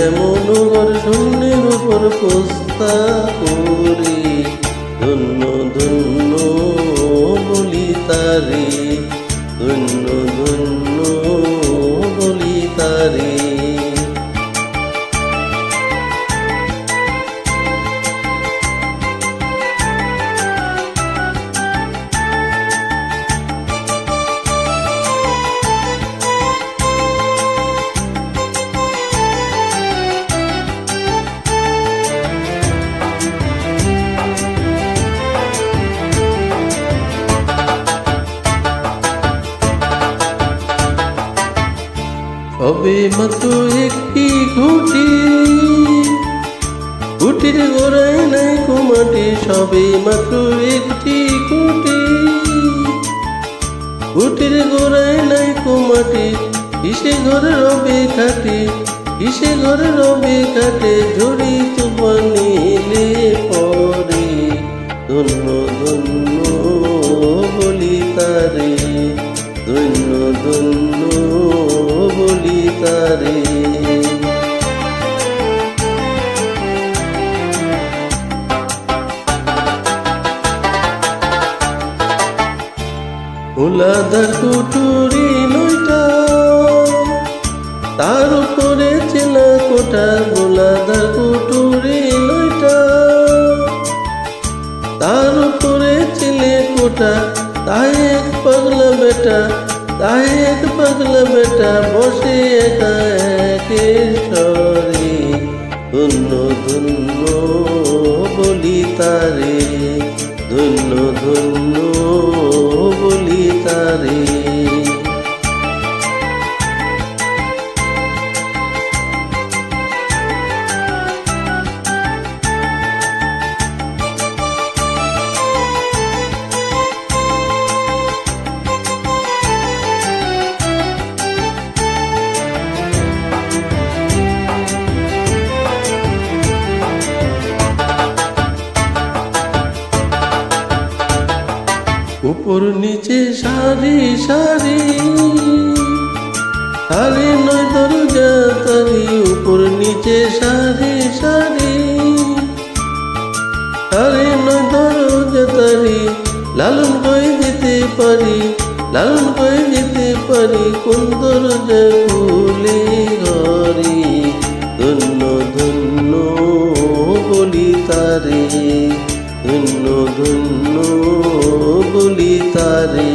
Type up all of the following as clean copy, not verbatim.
এমন ঘর শূন্যের উপর পোস্তা করি, ধন্য ধন্য বলি তারে, ধন্য ধন্য বলি তারে। সবে মাত্র একটি ঘুটি, ঘুটির গোড়ায় নাই কুমাটি, সবে মাত্র একটি ঘুটি, ঘুটির গোড়ায় নাই কুমাটি, কিসে ঘরে রবে খাটি, কিসে ঘরে রবে খাটে, ঝড়ি তুফান এলে পরে, ধন্য ধন্য বলি তারে, ধন্য ধন্য বলি তারে। ভোলাদার কুটুরি নইটা, তার উপরে চেনা কোটা, ভোলাদার কুটুরি নইটা, তার উপরে চেলে কোটা, তাই এক পাগলা বেটা, তাই এক পাগলা বেটা বসে একা একেশ্বরে, ধন্য ধন্য বলি তারে, ধন্য ধন্য বলি তারে। উপর নিচে সারি সারি, সারি নয় দরজা তারি, উপর নিচে সারি সারি, সারি নয় দরজা তারি, লালন করে যেতে পারি, লালন করে যেতে পারি, কোন দরজা খুলে ঘরে, ধন্য ধন্য বলি তারে, ধন্য ধন্য বলি তারে।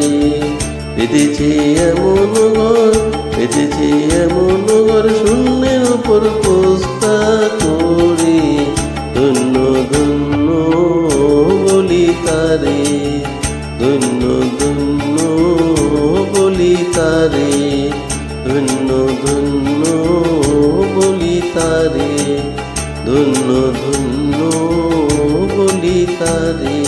পেতেছে এমন ঘর, পেতেছে এমন ঘর শূন্যের উপর পোস্তা করে, ধন্য ধন্য বলি তারে, ধন্য ধন্য বলি তারে, ধন্য ধন্য বলি তারে, ধন্য ধন্য বলি তারে।